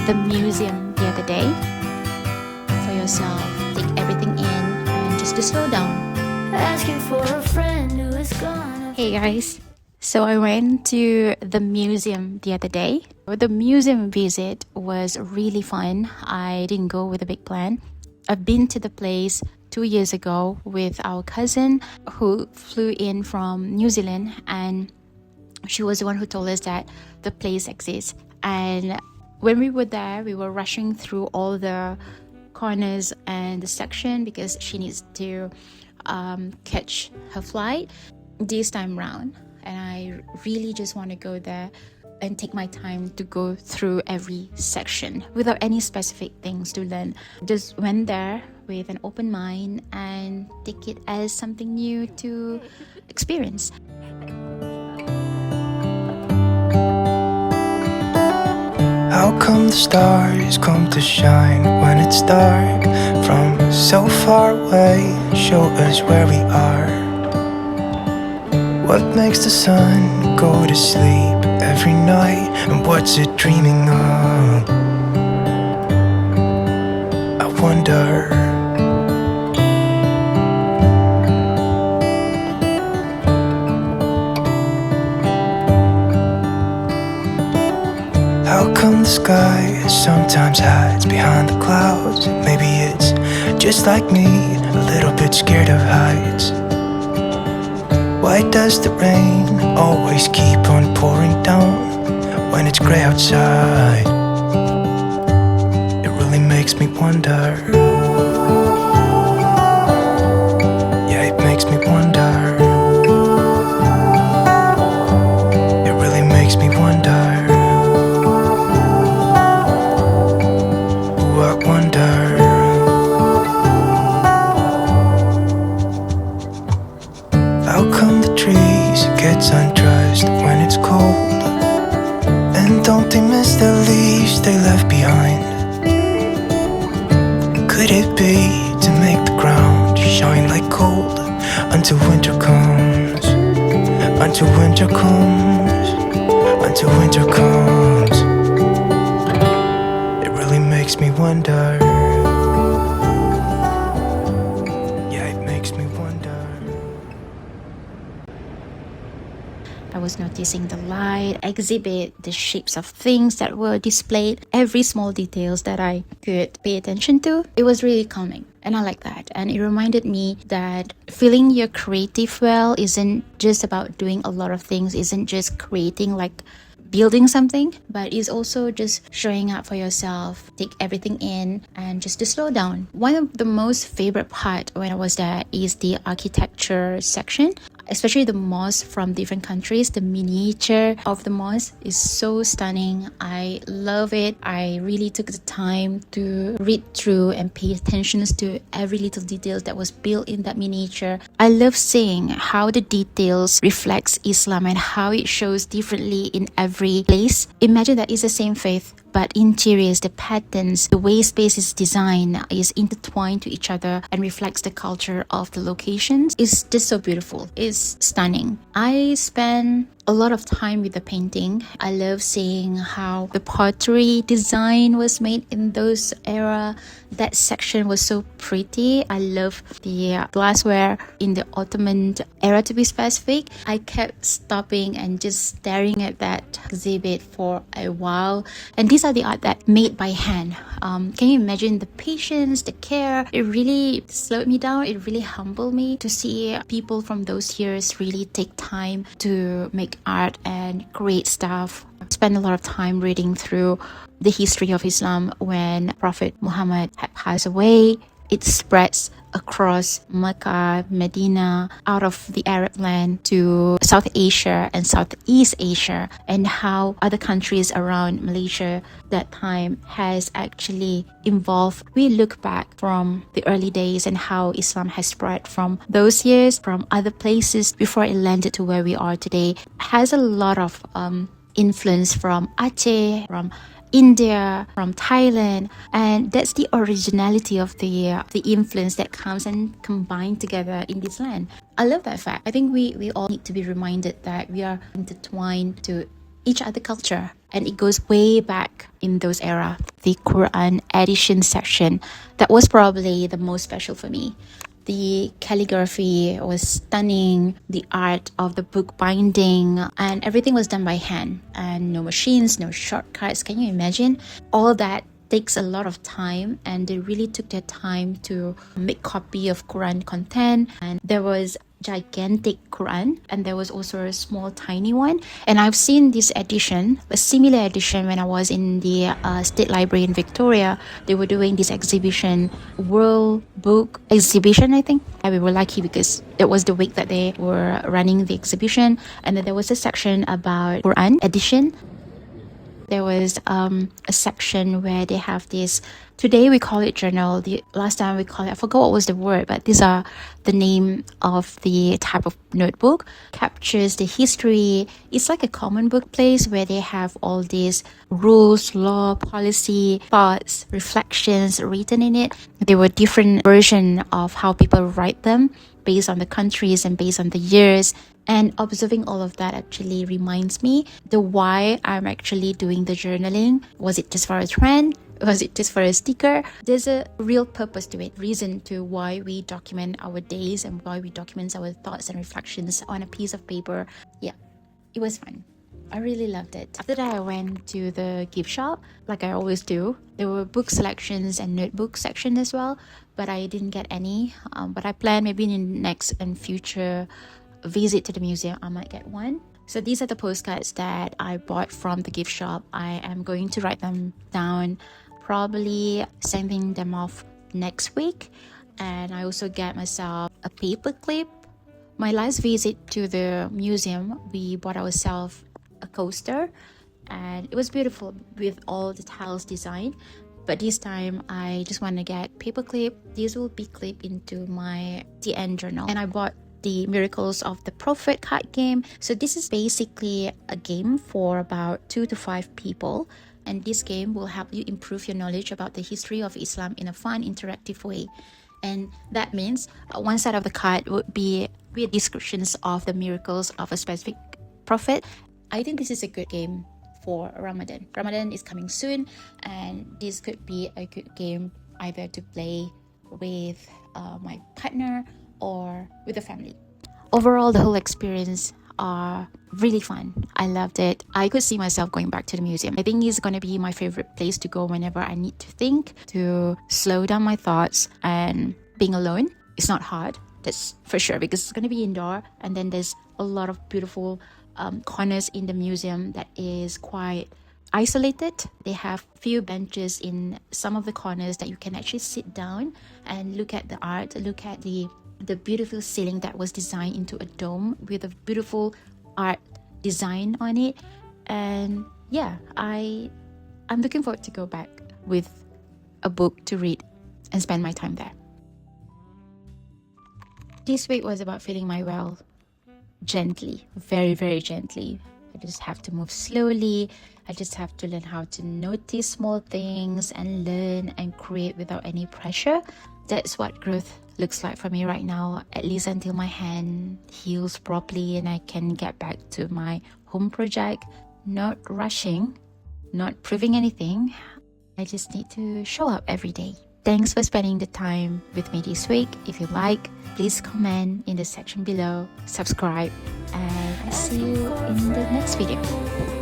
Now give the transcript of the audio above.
the museum the other day for yourself. Take everything in and just to slow down. Asking for a friend who is gone. Hey guys, so I went to the museum the other day. The museum visit was really fun. I didn't go with a big plan. I've been to the place 2 years ago with our cousin who flew in from New Zealand, and she was the one who told us that the place exists. And when we were there, we were rushing through all the corners and the section because she needs to catch her flight this time round. And I really just want to go there and take my time to go through every section without any specific things to learn. Just went there with an open mind and take it as something new to experience. How come the stars come to shine when it's dark? From so far away, show us where we are. What makes the sun go to sleep every night? And what's it dreaming of? I wonder. How come the sky sometimes hides behind the clouds? Maybe it's just like me, a little bit scared of heights. Why does the rain always keep on pouring down when it's grey outside? It really makes me wonder. Yeah, it makes me wonder. It really makes me wonder. Ooh, I wonder. How come the trees get undressed when it's cold? And don't they miss the leaves they left behind? Could it be to make the ground shine like gold until winter comes? Until winter comes. Until winter comes. It really makes me wonder. Yeah, it makes me wonder. I was noticing the light exhibit, the shapes of things that were displayed, every small details that I could pay attention to. It was really calming, and I like that. And it reminded me that feeling your creative well isn't just about doing a lot of things, isn't just creating like building something, but is also just showing up for yourself, take everything in and just to slow down. One of the most favorite part when I was there is the architecture section, especially the mosques from different countries. The miniature of the mosque is so stunning. I love it. I really took the time to read through and pay attention to every little detail that was built in that miniature. I love seeing how the details reflects Islam and how it shows differently in every place. Imagine that it's the same faith, but interiors, the patterns, the way space is designed is intertwined to each other and reflects the culture of the locations. It's just so beautiful. It's stunning. I spent a lot of time with the painting. I love seeing how the pottery design was made in those era. That section was so pretty. I love the glassware in the Ottoman era, to be specific. I kept stopping and just staring at that exhibit for a while. And these are the art that made by hand. Can you imagine the patience, the care? It really slowed me down. It really humbled me to see people from those years really take time to make art and create stuff. Spend a lot of time reading through the history of Islam. When Prophet Muhammad had passed away, it spreads across Mecca, Medina, out of the Arab land to South Asia and Southeast Asia, and how other countries around Malaysia that time has actually evolved. We look back from the early days and how Islam has spread from those years, from other places before it landed to where we are today. Has a lot of influence from Aceh, from India, from Thailand, and that's the originality of the influence that comes and combined together in this land. I love that fact. I think we all need to be reminded that we are intertwined to each other culture, and it goes way back in those era. the Quran edition section. That was probably the most special for me. The calligraphy was stunning, the art of the book binding, and everything was done by hand. And no machines, no shortcuts. Can you imagine? All that takes a lot of time, and they really took their time to make copy of Quran content. And there was gigantic Quran, and there was also a small tiny one. And I've seen this edition, a similar edition, when I was in the State Library in Victoria. They were doing this exhibition, World Book Exhibition, I think. And we were lucky because it was the week that they were running the exhibition. And then there was a section about Quran edition. There was a section where they have this, today we call it journal, the last time we call it, I forgot what was the word, but these are the name of the type of notebook. Captures the history. It's like a common book place where they have all these rules, law, policy, thoughts, reflections written in it. There were different versions of how people write them based on the countries and based on the years. And observing all of that actually reminds me the why I'm actually doing the journaling. Was it just for a trend? Was it just for a sticker? There's a real purpose to it, reason to why we document our days and why we document our thoughts and reflections on a piece of paper. Yeah, it was fun. I really loved it. After that, I went to the gift shop, like I always do. There were book selections and notebook section as well, but I didn't get any. But I plan maybe in the next and future visit to the museum, I might get one. So these are the postcards that I bought from the gift shop. I am going to write them down, probably sending them off next week. And I also get myself a paper clip. My last visit to the museum, we bought ourselves a coaster, and it was beautiful with all the tiles design. But this time I just want to get paper clip. These will be clipped into my DN journal. And I bought the Miracles of the Prophet card game. So this is basically a game for about 2 to 5 people, and this game will help you improve your knowledge about the history of Islam in a fun, interactive way. And that means one side of the card would be with descriptions of the miracles of a specific prophet. I think this is a good game for Ramadan. Ramadan is coming soon, and this could be a good game either to play with my partner or with the family. Overall, the whole experience are really fun. I loved it. I could see myself going back to the museum. I think it's going to be my favorite place to go whenever I need to think, to slow down my thoughts. And being alone, it's not hard, that's for sure, because it's going to be indoor, and then there's a lot of beautiful corners in the museum that is quite isolated. They have few benches in some of the corners that you can actually sit down and look at the art, look at the beautiful ceiling that was designed into a dome with a beautiful art design on it. And yeah, I'm looking forward to go back with a book to read and spend my time there. This week was about feeling my well gently, very, very gently. I just have to move slowly. I just have to learn how to notice small things and learn and create without any pressure. That's what growth looks like for me right now, at least until my hand heals properly and I can get back to my home project. Not rushing, not proving anything. I just need to show up every day. Thanks for spending the time with me this week. If you like, please comment in the section below, subscribe, and I'll see you in the next video.